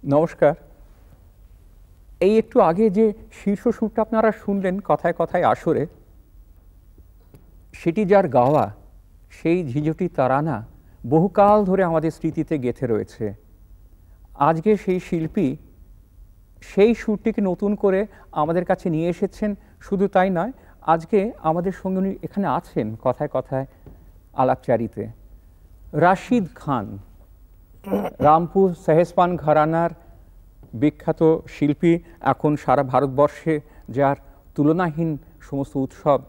নমস্কার। এই একটু আগে যে শীর্ষ সুরটা আপনারা শুনলেন কথায় কথায় আসরে, সেটি যার গাওয়া, সেই ঝিঝটি তারানা বহুকাল ধরে আমাদের স্মৃতিতে গেঁথে রয়েছে। আজকে সেই শিল্পী সেই সুরটিকে নতুন করে আমাদের কাছে নিয়ে এসেছেন। শুধু তাই নয়, আজকে আমাদের সঙ্গে উনি এখানে আছেন কথায় কথায় আলাপচারিতে। রাশিদ খান, রামপুর সেহেজপান ঘরানার বিখ্যাত শিল্পী, এখন সারা ভারতবর্ষে যার তুলনাহীন সমস্ত উৎসব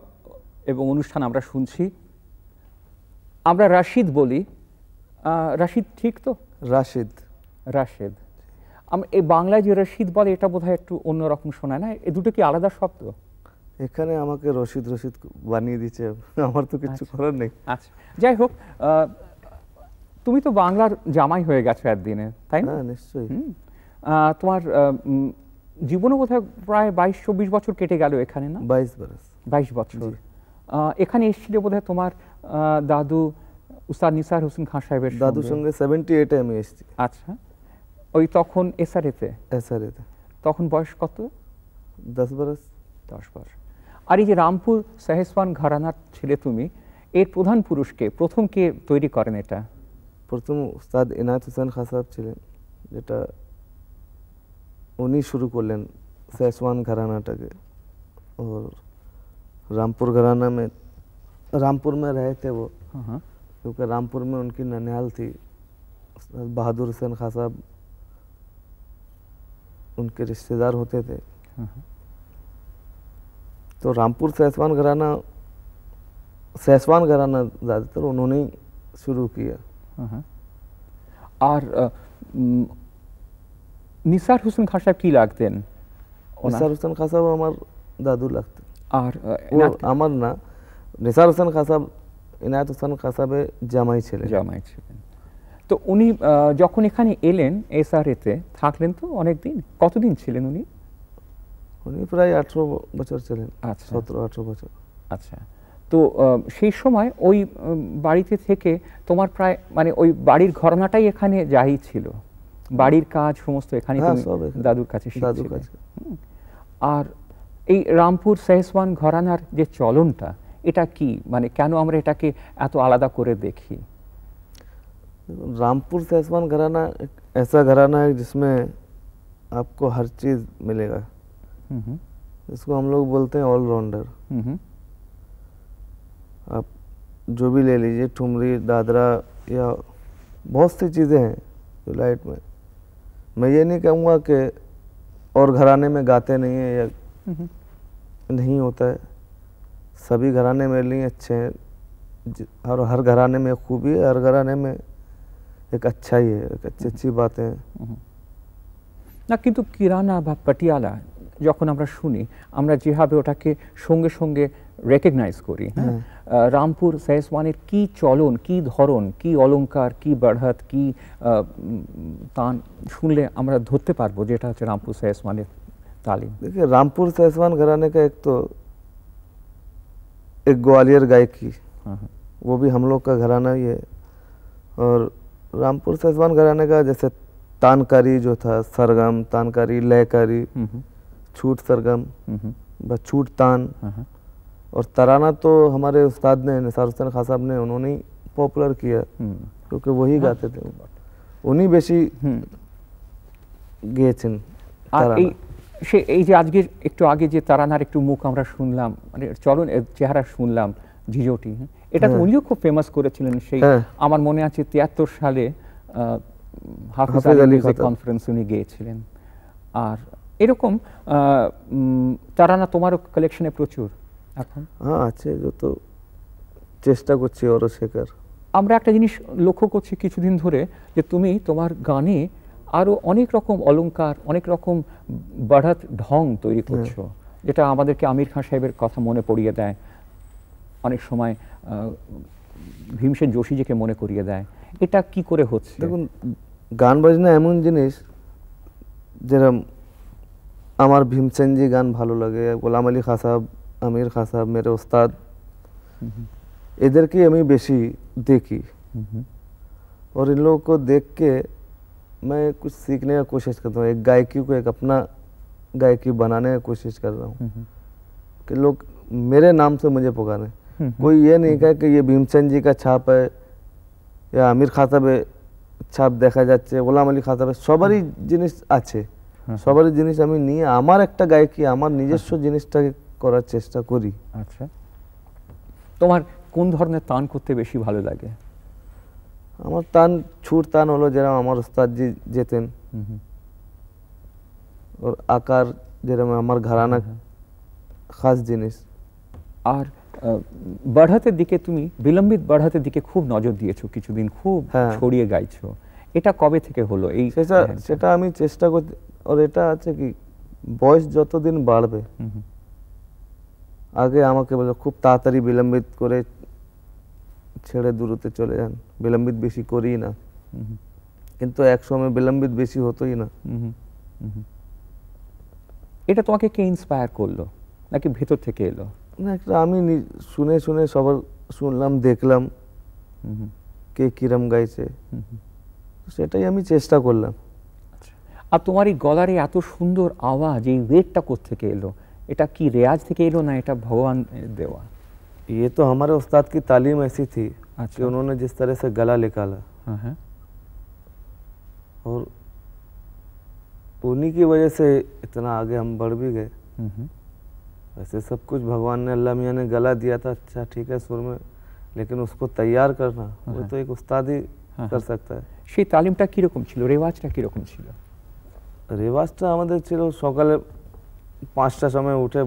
এবং অনুষ্ঠান আমরা শুনছি। আমরা রাশিদ বলি। রাশিদ ঠিক তো? রাশিদ। রাশেদ। এই বাংলায় যে রশিদ বলে, এটা বোধহয় একটু অন্যরকম শোনায় না? এ দুটো কি আলাদা শব্দ? এখানে আমাকে রশিদ রশিদ বানিয়ে দিচ্ছে, আমার তো কিছু করার নেই। আচ্ছা, যাই হোক, তুমি তো বাংলার জামাই হয়ে গেছো একদিনে, তাই না? হ্যাঁ, নিশ্চয়ই। তোমার জীবনে বোধহয় প্রায় 22-24 বছর কেটে গেল এখানে, না? 22 বছর। এখানে এসেছিলে বোধহয় তোমার দাদু উস্তাদ নিসার হোসেন খান সাহেবের দাদুর সঙ্গে 78-এ আমি এসেছি। আচ্ছা, ওই তখন এসআরএতে। তখন বয়স কত? 10 বছর। আর এই যে রামপুর সেহেজপান ঘরানার ছেলে তুমি, এর প্রধান পুরুষকে প্রথম কে তৈরি করেন এটা? প্রথম উস্তাদ ইনায়েত হোসেন খান সাহেব ছিলেন, যেটা উনি শুরু করলেন सेजवान घरानाটাকে। और रामपुर घराना में, रामपुर में रहे थे वो, क्योंकि रामपुर में उनकी ननिहाल थी। बहादुर हुसैन खान साहब उनके रिश्तेदार होते थे। तो रामपुर सेजवान घराना ज़्यादातर उन्होंने ही शुरू किया। और নিসার হোসেন খান সাহেব কি লাগতেন? নিসার হোসেন খান সাহেব আমার দাদু লাগতেন। আর আমার না, নিসার হোসেন খান সাহেব ইনায়েত হোসেন খান সাহেবের জামাই ছিলেন। তো উনি যখন এখানে এলেন এসআরএতে, থাকলেন তো অনেক দিন। কতদিন ছিলেন উনি? উনি প্রায় 18 বছর ছিলেন। আচ্ছা, 17-18 বছর। আচ্ছা, তো সেই সময় ওই বাড়িতে থেকে তোমার প্রায়, মানে ওই বাড়ির ঘরানাটাই এখানে যাই ছিল, বাড়ির কাজ সমস্ত এখানে দাদুর কাছে শিখেছিলে। আর এই রামপুর সেহেজপান ঘরানার যে চলনটা, এটা কি, মানে কেন আমরা এটাকে এত আলাদা করে দেখি? रामपुर सेजवान घराना एक ऐसा घराना है जिसमें आपको हर चीज़ मिलेगा, जिसको हम लोग बोलते हैं ऑलराउंडर। आप जो भी ले लीजिए, ठुमरी, दादरा या बहुत सी चीज़ें हैं जो लाइट में। मैं ये नहीं कहूँगा कि और घराने में गाते नहीं हैं या नहीं होता है। सभी घराने मेरे लिए अच्छे हैं, और हर घराने में खूबी है, हर घराने में एक अच्छा ही है, एक अच्छी बातें हैं না। কিন্তু কিরানা বা পাটিয়ালা যখন আমরা শুনি, আমরা যেভাবে ওটাকে সঙ্গে সঙ্গে রেকগনাইজ করি, রামপুর সেহেজওয়ানের কি চলন, কি ধরন, কি অলংকার, কি বাড়হাত, কি তান শুনলে আমরা ধরতে পারবো যেটা হচ্ছে রামপুর সেহেজওয়ানের तालीम। देखिए, रामपुर सेजवान घराने का एक ग्वालियर गायकी, वो भी हम लोग का घराना ही है। और रामपुर सेजवान घराने का जैसे तानकारी जो था, सरगम, तानकारी, लयकारी, छूट सरगम, छूट तान, और तराना तो हमारे उस्ताद ने, निसार हुसैन खान साहब ने, उन्होंने ही पॉपुलर किया, क्योंकि वही गाते थे, उन्हीं बेशी গেয়েছেন। আর এই যে আজকে একটু আগে যে তারানার একটু মুখ আমরা শুনলাম, মানে চলন চেহারা শুনলাম, ঝিঝটি, এটা তো উনিও খুব ফেমাস করেছিলেন। সেই আমার মনে আছে 73 সালে হাফিজ আলী কনফারেন্স উনি গিয়েছিলেন। আর এরকম তারানা তোমারও কালেকশনে প্রচুর এখন? হ্যাঁ আছে, যত চেষ্টা করছি ওরও শেখার। আমরা একটা জিনিস লক্ষ্য করছি কিছুদিন ধরে, যে তুমি তোমার গানে আরো অনেক রকম অলংকার, অনেক রকম বাড়াত ঢং তৈরি করছো, যেটা আমাদেরকে আমির খান সাহেবের কথা মনে পড়িয়ে দেয়, অনেক সময় ভীমসেন যোশীজিকে মনে করিয়ে দেয়। এটা কি করে হচ্ছে? দেখুন, গান বাজনা এমন জিনিস, যেরকম আমার ভীমসেনজি গান ভালো লাগে, গোলাম আলী খাঁ সাহেব, আমির খাঁ সাহেব মেরে ওস্তাদ, इधर की हमें बेसी देखी और इन लोगों को देख के मैं कुछ सीखने का कोशिश करता हूँ। एक गायकी को एक अपना गायकी बनाने की कोशिश कर रहा हूँ कि लोग मेरे नाम से मुझे पुकारें। कोई ये नहीं कहे कि ये भीमसेन जी का छाप है या आमिर खां साहेब छाप দেখা যাচ্ছে, গোলাম আলী খাঁ সাহেব, সবারই জিনিস আছে, সবারই জিনিস আমি নিয়ে আমার একটা গায়কি, আমার নিজস্ব জিনিসটাকে করার চেষ্টা করি। আচ্ছা, তোমার কোন ধরনের তান করতে বেশি ভালো লাগে? আমার তান ছুট তান হলো যেরকম আমার উস্তাদ জি যেতেন, ওর আকার যেরকম আমার ঘরানা খাস জিনিস। আর বাড়াতের দিকে তুমি বিলম্বিত বাড়াতের দিকে খুব নজর দিয়েছো, কিছুদিন খুব ছড়িয়ে গাইছো। এটা কবে থেকে হলো? এই সেটা আমি চেষ্টা করছি। আর এটা আছে কি, বয়স যতদিন বাড়বে, আগে আমাকে বলে খুব তাড়াতাড়ি বিলম্বিত করে ছেড়ে দূরতে চলে যান, বিলম্বিত বেশি করি না, কিন্তু এক সময় বিলম্বিত বেশি হতোই না। এটা তোমাকে কে ইন্সপায়ার করলো, নাকি ভেতর থেকে এলো? না, একটা আমি শুনে শুনে সবার শুনলাম, দেখলাম কে কিরম গাইছে, সেটাই আমি চেষ্টা করলাম। আর তোমার এই গলার এত সুন্দর আওয়াজ, এই ওয়েটটা কোত্থেকে এলো? এটা কি রেয়াজ থেকে এলো, না এটা ভগवान देवा? ये तो हमारे उस्ताद की तालीम ऐसी थी कि उन्होंने जिस तरह से गला निकाला, और उन्हीं की वजह से इतना आगे हम बढ़ भी गए। वैसे सब कुछ भगवान ने, अल्लाह मियाँ ने गला दिया था, अच्छा ठीक है सुर में, लेकिन उसको तैयार करना वो तो एक उस्ताद ही कर सकता है। সেই তালিমটা কিরকম ছিল, রেওয়াজটা কিরকম ছিল? রেওয়াজটা আমাদের ছিল সকালে 5টার সময় উঠে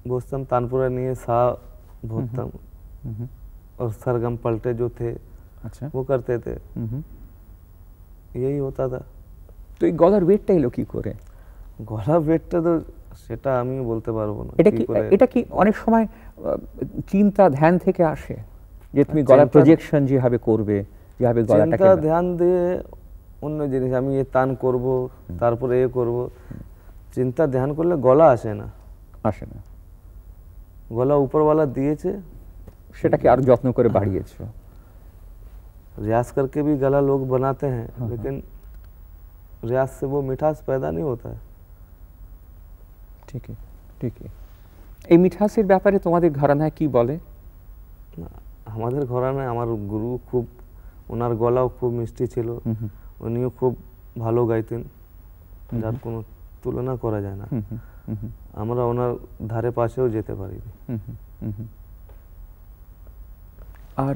বসতাম, तानपुरा নিয়ে सा भूतम और सरगम पलटे जो थे, अच्छा वो करते थे, यही होता था। তো এই গলার ওয়েটটা এলো কি করে? গলার ওয়েটটা তো সেটা আমি বলতে পারবো না। এটা কি অনেক সময় চিন্তা ধ্যান থেকে আসে, যে তুমি গলার প্রজেকশন যেভাবে করবে, যেভাবে গলাটাকে চিন্তা ধ্যান দিয়ে অন্য জিনিস, আমি এ তান করব, তারপরে এ করব, চিন্তা ধ্যান করলে গলা আসে না, আসে না। গলা উপরওয়ালা দিয়েছে, সেটাকে আর যত্ন করে বাড়িয়েছো। रियाज करके भी गला लोग बनाते हैं, लेकिन रियाज से वो मिठास पैदा नहीं होता है। ঠিকই ঠিকই। এই মিঠাসের ব্যাপারে তোমাদের ঘরানায় কি বলে? আমাদের ঘরানায় আমার গুরু খুব, ওনার গলাও খুব মিষ্টি ছিল, উনিও খুব ভালো গাইতেন, যার কোনো তুলনা করা যায় না। আমরা ওনার ধারে পাশেও যেতে পারিনি। আর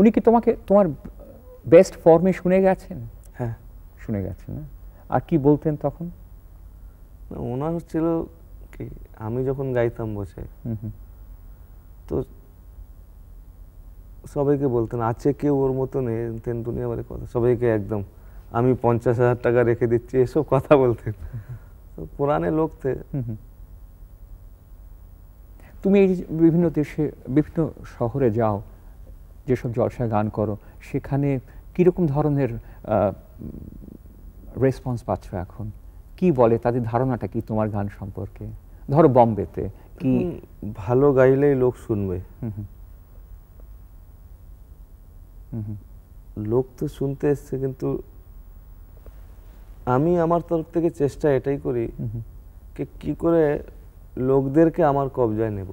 উনি কি তোমাকে তোমার বেস্ট ফর্মে শুনে গেছেন? হ্যাঁ, শুনে গেছেন। না আর কি বলতেন তখন? ওনার ছিল কি, আমি যখন গাইতাম বসে, তো সবাইকে বলতেন আছে কেউ ওর মতো নেই, দুনিয়া ভরে কথা, সবাইকে একদম আমি 50,000 টাকা রেখে দিচ্ছি, এসব কথা বলতেন। তো পুরানে লোক থে। তুমি এই বিভিন্ন দেশে, বিভিন্ন শহরে যাও, যেসব জলসা গান করো, সেখানে কিরকম ধরনের রেসপন্স পাচ্ছ এখন? কি বলে, তাদের ধারণাটা কি তোমার গান সম্পর্কে? ধরো বম্বেতে কি ভালো গাইলেই লোক শুনবে, লোক তো শুনতে এসছে, কিন্তু আমি আমার তরফ থেকে চেষ্টা এটাই করি কি করে লোকদেরকে আমার কবজায় নেব।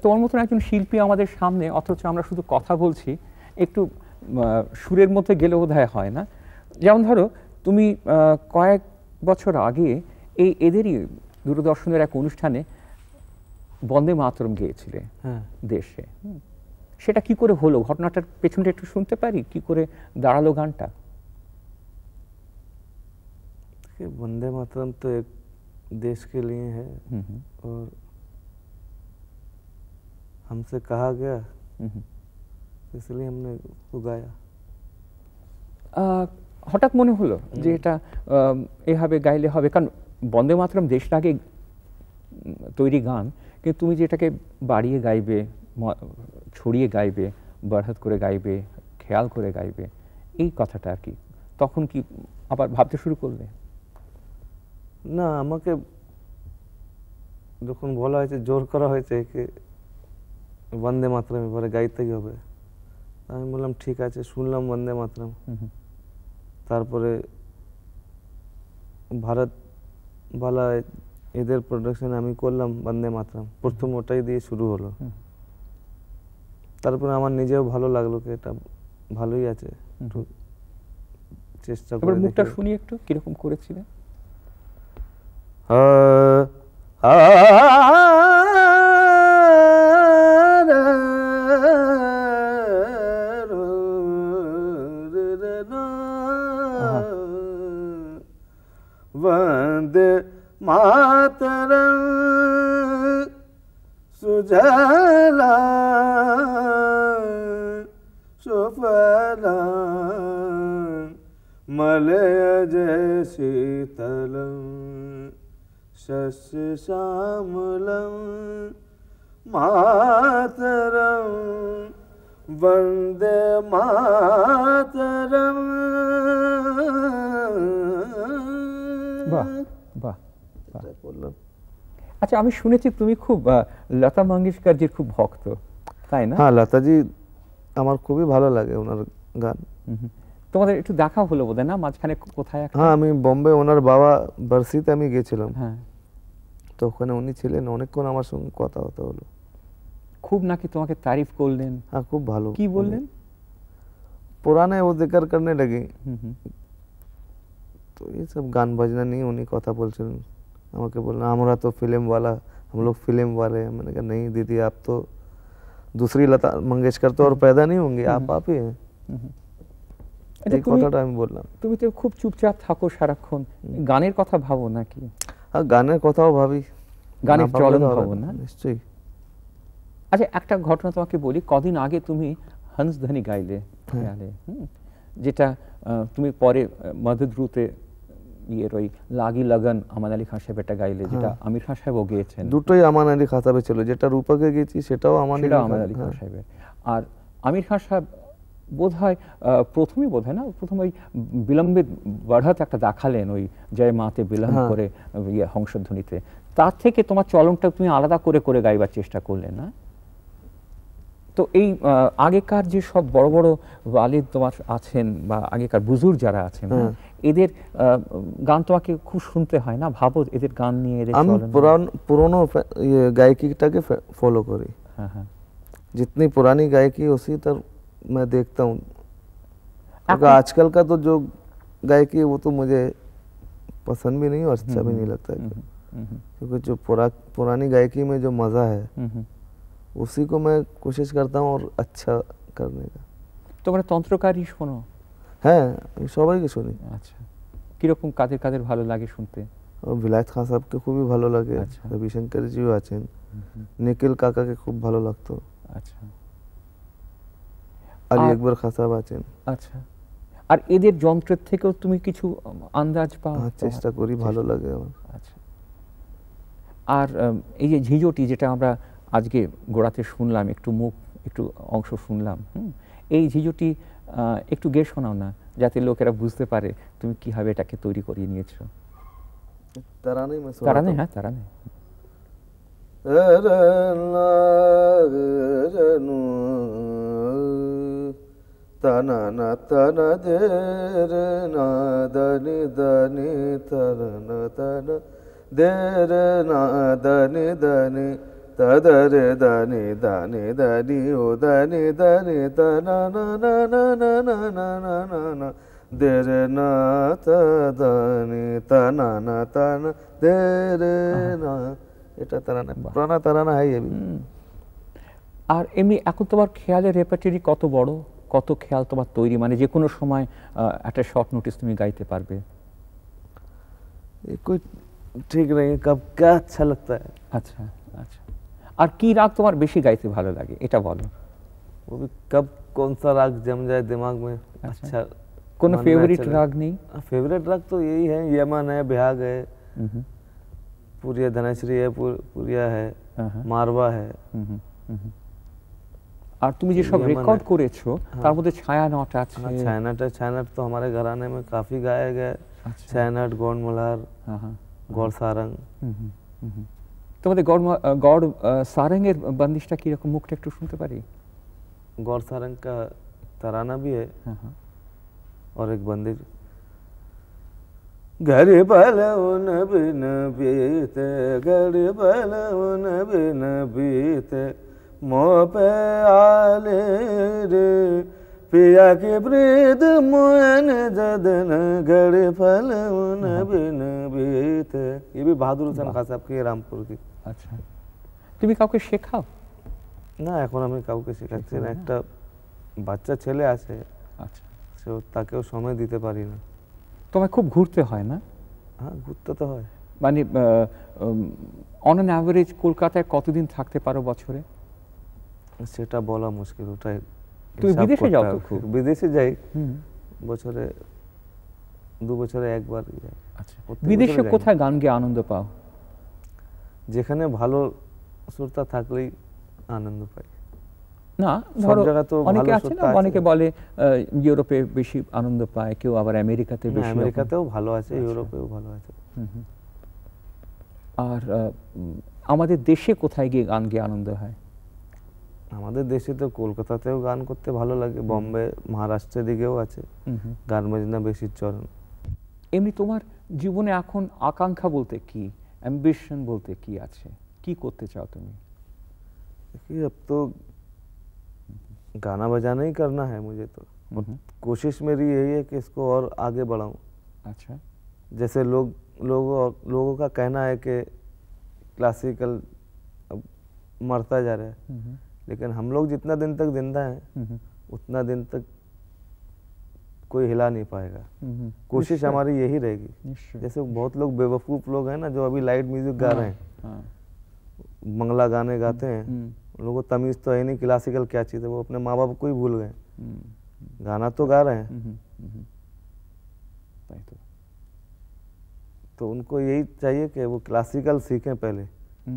তোমার মতন একজন শিল্পী আমাদের সামনে, অথচ আমরা শুধু কথা বলছি, একটু সুরের মধ্যে গেলে বোধহয় হয় না। যেমন ধরো তুমি কয়েক বছর আগে এদেরই দূরদর্শনের এক অনুষ্ঠানে বন্দে মাতরম গেয়েছিলে দেশে। সেটা কি করে হলো, ঘটনাটার পেছনটা একটু শুনতে পারি, কি করে দাঁড়ালো গানটা? वंदे मातरम तो एक देश के लिए है, और हमसे कहा गया, इसलिए हमने उसको गाया। হঠাৎ মনে হলো যে এটা এভাবে গাইলে হবে, কারণ বন্দে মাতরম দেশটা আগে তৈরি গান, কিন্তু তুমি যে এটাকে বাড়িয়ে গাইবে, ছড়িয়ে গাইবে, বাড়হাত করে গাইবে, খেয়াল করে গাইবে, এই কথাটা আর কি তখন কি আবার ভাবতে শুরু করলে? না, আমাকে যখন বলা হয়েছে, জোর করা হয়েছে কি বন্দে মাতরম এবারে গাইতেই হবে, আমি বললাম ঠিক আছে, শুনলাম বন্দে মাতরম। তারপরে ভারত বালা এদের প্রোডাকশন আমি করলাম বন্দে মাতরম, প্রথম ওটাই দিয়ে শুরু হলো। তারপরে আমার নিজেও ভালো লাগলো কি এটা ভালোই আছে, একটু চেষ্টা করে মুখটা শুনি একটু কিরকম করেছিলে। वंदे मातरम सुजला सुफला मलयज शीतलम शस्य श्यामलम मातरम वंदे मातरम। বাহ বাহ বললাম। আচ্ছা, আমি শুনেছি তুমি খুব লতা মঙ্গেশকরজির খুব ভক্ত, তাই না? হ্যাঁ, লতাজি আমার খুবই ভালো লাগে, ওনার গান। তোমাদের একটু দেখা হলো বোধহয় না মাঝখানে কোথায়? হ্যাঁ, আমি বোম্বে, ওনার বাবা বার্ষিতে আমি গেছিলাম। হ্যাঁ, তো ওখানে উনি ছিলেন, অনেকক্ষণ আমার সঙ্গে কথা হতে হলো। খুব নাকি তোমাকে तारीफ করলেন? हाँ, खूब ভালো। কি বললেন? पुराने वो जिक्र करने लगे, तो ये सब गान बजना नहीं, उन्हीं কথা বলছিলেন। আমাকে বললেন আমরা তো फिल्म वाला, हम लोग फिल्म वाले हैं। मैंने कहा नहीं दीदी, आप तो दूसरी लता मंगेशकर तो और पैदा नहीं होंगी, आप ही हैं। এই কথাটা আমি বললাম। তুমি তো খুব চুপচাপ থাকো সারাক্ষণ, গানের কথা ভাবো নাকি? হ্যাঁ, গানের কথাও ভাবি, গানের চলন ভাবো না? নিশ্চয়ই। আচ্ছা, একটা ঘটনা তোমাকে বলি। কদিন আগে তুমি হংসধ্বনি গাইলে খেয়ালে, যেটা তুমি পরে মধুদ্রুতে ইয়ের ওই লাগি লগন আমান আলী খান সাহেব এটা গাইলে, যেটা আমির খান সাহেবও গেয়েছেন। দুটোই আমান আলী খান সাহেব ছিল, যেটা রূপকে গেয়েছি সেটাও আমান আলী খান সাহেবের। আর আমির খান সাহেব বোধহয় প্রথমে না, প্রথম ওই বিলম্বিত বাড়হাত একটা দেখালেন, ওই জয় মাতে বিলম্ব করে হংসধ্বনিতে। তার থেকে তোমার চলনটা তুমি আলাদা করে করে গাইবার চেষ্টা করলে না? তো এই আগেকার যে সব বড় বড় ওয়ালিদ তোমার আছেন, বা আগেকার বুজুর্গ যারা আছেন, এদের গান তোমাকে খুব শুনতে হয় না? ভাবো এদের গান নিয়ে, এদের আমি পুরনো গায়কিটাকে ফলো করি। হ্যাঁ হ্যাঁ, जितनी पुरानी गायकी उसी तरह मैं देखता हूँ। आजकल का तो जो गायकी है वो तो मुझे पसंद भी नहीं और अच्छा भी नहीं लगता है, क्योंकि जो पुरानी गायकी में जो मज़ा है उसी को मैं कोशिश करता हूँ और अच्छा करने का। তোমরা তন্ত্রকারী শোনো? হ্যাঁ, সবাইকে শুনি। আচ্ছা, কিরকম কাদের কাদের ভালো লাগে শুনতে? বিলায়েত খান সাহেবকে খুবই ভালো লাগে, রবিশঙ্কর জিও আছেন, নিখিল কাকাকে খুব ভালো লাগতো। আচ্ছা, আলী আকবর খান সাহেব আছেন। আচ্ছা, আর এদের যন্ত্রের থেকেও তুমি কিছু আন্দাজ পাও? চেষ্টা করি, ভালো লাগে আমার। আচ্ছা, আর এই যে ঝিঁঝটি, যেটা আমরা আজকে গোড়াতে শুনলাম, একটু অংশ শুনলাম, এই ঝিঁঝটি একটু গেয়ে শোনাও না, যাতে লোকেরা বুঝতে পারে তুমি কিভাবে এটাকে তৈরি করিয়ে নিয়েছো। তারানে? হ্যাঁ, তারানে। তননা তন দে রে না দনি দনি তননা তন দে রে না দনি দনি তদরে দনি দনি দনি ও দনি দনি তননা না না না না না না না না দে রে না তদনি তননা তন দে রে না। এটা তারানা, পুরানা তারানা হয় এবি। আর এমনি এখন তোমার খেয়ালের রেপার্টরি কত বড়? কত খেয়াল তোমার তৈরি, মানে যে কোনো সময় একটা শর্ট নোটিস তুমি গাইতে পারবে? कोई ठीक नहीं है, कब क्या अच्छा लगता है। আচ্ছা আচ্ছা, আর কি রাগ তোমার বেশি গাইতে ভালো লাগে এটা বলো। वो भी कब कौन सा राग जम जाए दिमाग में, अच्छा কোনো मन में फेवरेट अच्छा राग नहीं? फेवरेट राग तो यही है, यमन है, बिहाग है, हम्म, पूरिया धनश्री है, पूरिया है, हाँ, मारवा है। হুম, হুম। আর তুমি যে সব यमन রেকর্ড है। করেছো তার মধ্যে ছায়ানট हाँ, আছে। छायानट है। छायानट तो हमारे घराने में काफ़ी गाया गया है। আচ্ছা। छायानट, गौड़ मल्हार, হ্যাঁ, হ্যাঁ। गौड़ सारंग। হুম, হুম, হুম, হুম। তোমাদের গড় সারেঙ্গের বান্দিশটা কিরকম, মুখটা একটু শুনতে পারি? गौड़ सारंग का तराना भी है হ্যাঁ, হ্যাঁ। और एक बंदिश। घर बलउन बिन बीते, घर बलउन बिन बीते, मोह पे आले रे पिया के वृद्ध मोहन जदन, घर बलउन बिन बीते। ये भी बहादुर हुसैन खान साहब की है, रामपुर की। আচ্ছা, তুমি কাউকে শেখাও? না, এখন আমি কাউকে শেখাচ্ছি না। একটা বাচ্চা ছেলে আছে, আচ্ছা। তাকেও সময় দিতে পারি না। তোমায় খুব ঘুরতে হয় না? হ্যাঁ, ঘুরতে তো হয়। মানে অন অ্যান অ্যাভারেজ কলকাতায় কতদিন থাকতে পারো বছরে? সেটা বলা মুশকিল, ওটাই তুমি হিসাব বিদেশে করতে যাও তো হবে। খুব? বিদেশে যাই, হুম। বছরে 2 বছরে একবার যাই। আচ্ছা, প্রত্যেক বিদেশে বছরে যাই না। কোথায় গান গেয়ে আনন্দ পাও? যেখানে ভালো শ্রোতা থাকলেই আনন্দ পাই। না, সব ধরো জায়গা তো অনেকে ভালো আছে না, শ্রোতা আছে। অনেকে বলে ইউরোপে বেশি আনন্দ পায়, কেউ আবার আমেরিকাতে না, বেশি। আমেরিকাতেও ভালো আছে, আচ্ছা। ইউরোপেও ভালো আছে। হুম, হুম। আর আমাদের দেশে কোথায় গিয়ে গান গেয়ে আনন্দ হয়? আমাদের দেশে তো কলকাতাতেও গান করতে ভালো লাগে, বম্বে, মহারাষ্ট্রের দিকেও আছে হুম, হুম। গান বাজনা বেশি চলন। এমনি তোমার জীবনে এখন আকাঙ্ক্ষা বলতে কি, অ্যাম্বিশন বলতে কি আছে, কি করতে চাও তুমি? देखिए, अब तो गाना बजाना ही करना है मुझे तो। হুম, হুম। कोशिश मेरी यही है कि इसको और आगे बढ़ाऊं। আচ্ছা। जैसे लोगों का कहना है कि क्लासिकल अब मरता जा रहा है, হুম, হুম। लेकिन हम लोग जितना दिन तक जिंदा हैं হুম, হুম। उतना दिन तक कोई हिला नहीं पाएगा। হুম, হুম। कोशिश নিশ্চয়ই, हमारी यही रहेगी। নিশ্চয়ই। जैसे बहुत लोग बेवकूफ़ लोग हैं ना, जो अभी लाइट म्यूजिक गा रहे हैं, হ্যাঁ। मंगला गाने गाते हैं, হুম, उन लोगों को तमीज़ तो है नहीं क्लासिकल क्या चीज़ है, वो अपने माँ बाप को ही भूल गए। হুম, गाना तो गा रहे हैं, হুম, হুম, হুম, হুম। তাই তো। तो उनको यही चाहिए कि वो क्लासिकल सीखें पहले।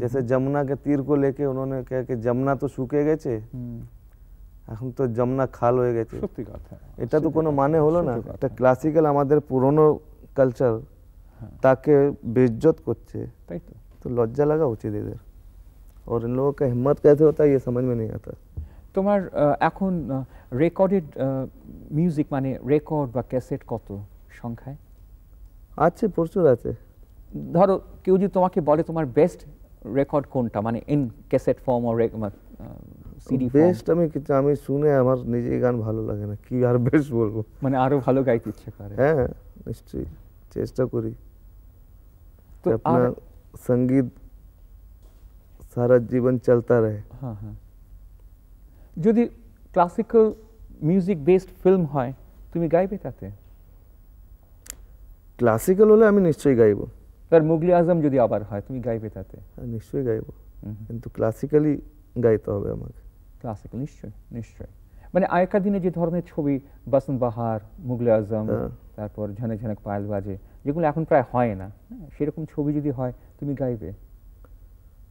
जैसे जमुना के तीर को लेके उन्होंने कहा कि जमुना तो শুকে গেছে, হুম, এখন তো যমুনা খাল হয়ে গেছে। সত্যি কথা। এটা তো কোনো মানে হলো না। সত্যি কথা। এটা ক্লাসিক্যাল আমাদের পুরনো কালচার, তাকে বেइज्जत করছে, তাই তো। तो लज्जा लगा उचित इधर। और इन लोगों का हिम्मत कैसे होता है ये समझ में नहीं आता। তোমার এখন রেকর্ডেড মিউজিক মানে রেকর্ড বা ক্যাসেট কত সংখ্যায়? আছে, প্রচুর আছে। ধরো কেউ যদি তোমাকে বলে তোমার বেস্ট রেকর্ড কোনটা, মানে in cassette form or CD form, best আমি শুনে আমার নিজেই গান ভালো লাগে না, কি আর বেস্ট বলবো। মানে আরো ভালো গাইতে ইচ্ছে করে। হ্যাঁ, নিশ্চয়ই চেষ্টা করি তো कि अपना संगीत सारा जीवन चलता रहे। হ্যাঁ, হ্যাঁ। যদি ক্লাসিক্যাল মিউজিক বেসড ফিল্ম হয় তুমি গাইবে তাতে? ক্লাসিক্যাল হলে আমি নিশ্চয়ই গাইবো। তার মুগলি আজম যদি আবার হয় তুমি গাইবে তাতে? হ্যাঁ, নিশ্চয়ই গাইবো, কিন্তু ক্লাসিক্যালি গাইতে হবে আমাকে। ক্লাসিক্যাল নিশ্চয়ই, নিশ্চয়ই। মানে আগেকার দিনে যে ধরনের ছবি, বসন্ত বাহার, মুগলি আজম, তারপর ঝনক ঝনক পায়েল বাজে, যেগুলো এখন প্রায় হয় না, সেরকম ছবি যদি হয় তুমি গাইবে?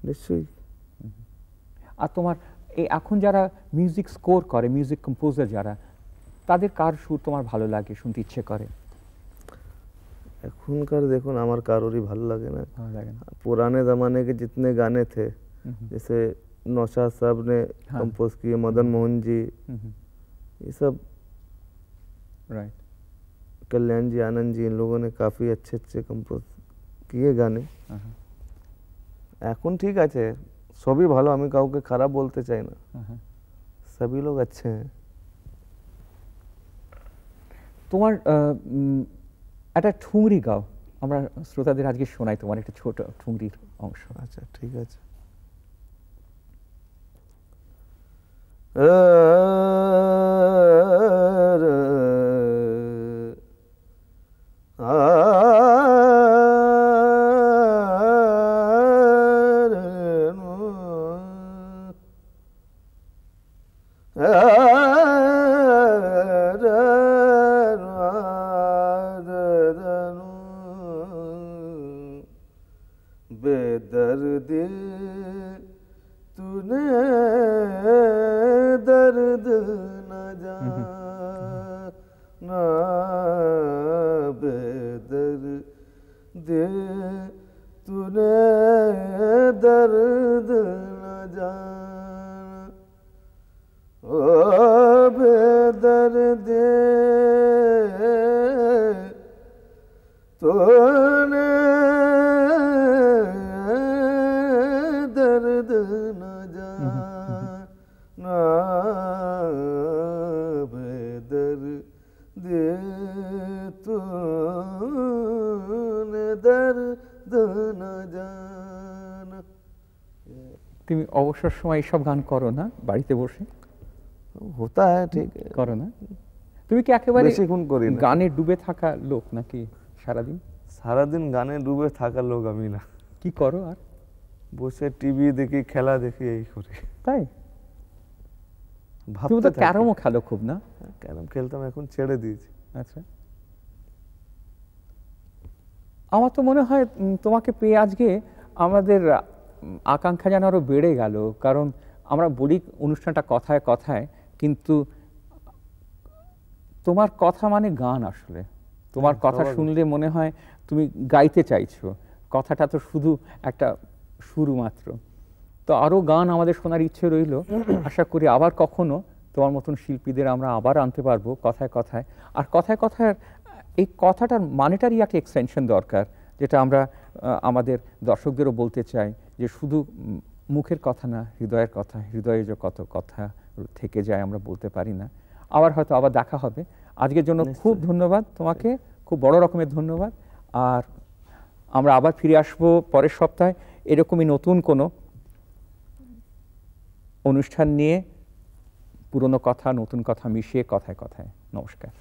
নিশ্চয়ই। আর তোমার এই এখন যারা মিউজিক স্কোর করে, মিউজিক কম্পোজার যারা, তাদের কার সুর তোমার ভালো লাগে, শুনতে ইচ্ছে করে? এখনকার দেখুন আমার কারোরই ভালো লাগে না। ভালো লাগে না। पुराने ज़माने के जितने गाने थे, जैसे नौशाद साहब ने कंपोज किए, मदन मोहन जी, ये सब, রাইট। कल्याण जी, आनंद जी, इन लोगों ने काफ़ी अच्छे अच्छे कंपोज किए गाने। এখন ঠিক আছে, সবই ভালো, আমি কাউকে খারাপ বলতে চাই না, সবই লোক अच्छे हैं। তোমার একটা ঠুংরি গাও, আমরা শ্রোতাদের আজকে শোনাই তোমার একটা ছোট ঠুংরির অংশ। আচ্ছা, ঠিক আছে। बेदर्दी तूने दर्द न जाना, बेदर्दी तूने दर्द न जाना, ओ बेदर्दी तूने दर्द न जाना, बेदर्दी तूने दर्द न जाना। তুমি অবসর সময় এইসব গান করো না বাড়িতে বসে? होता है, ठीक है। করো না? তুমি কি একেবারে বেশিক্ষণ করি না। গানে ডুবে থাকা লোক নাকি সারাদিন? সারাদিন গানে ডুবে থাকার লোক আমি না। কি করো আর? বসে টিভি দেখি, খেলা দেখি, এই করি। তাই? তুমি ভাবতে তো থাকি। ক্যারমও খেলো খুব না? ক্যারম খেলতাম, এখন ছেড়ে দিয়েছি। আচ্ছা, আমার তো মনে হয় তোমাকে পেয়ে আজকে আমাদের আকাঙ্ক্ষা যেন আরো বেড়ে গেল। কারণ আমরা বলি অনুষ্ঠানটা কথায় কথায়, কিন্তু তোমার কথা মানে গান। আসলে তোমার কথা শুনলে মনে হয় তুমি গাইতে চাইছো। কথাটা তো শুধু একটা শুরু মাত্র। তো আরো গান আমাদের শোনার ইচ্ছে রইল। আশা করি আবার কখনো তোমার মতন শিল্পীদের আমরা আবার আনতে পারবো কথায় কথায়। আর কথায় কথায় এই কথাটার মানেটারই একটা এক্সটেনশন দরকার, যেটা আমরা আমাদের দর্শকদেরও বলতে চাই, যে শুধু মুখের কথা না, হৃদয়ের কথা। হৃদয়ে যে কত কথা থেকে যায় আমরা বলতে পারি না। আবার হয়তো আবার দেখা হবে। আজকের জন্য খুব ধন্যবাদ তোমাকে, খুব বড় রকমের ধন্যবাদ। আর আমরা আবার ফিরে আসবো পরের সপ্তাহে এরকমই নতুন কোনো অনুষ্ঠান নিয়ে, পুরনো কথা নতুন কথা মিশিয়ে কথায় কথায়। নমস্কার।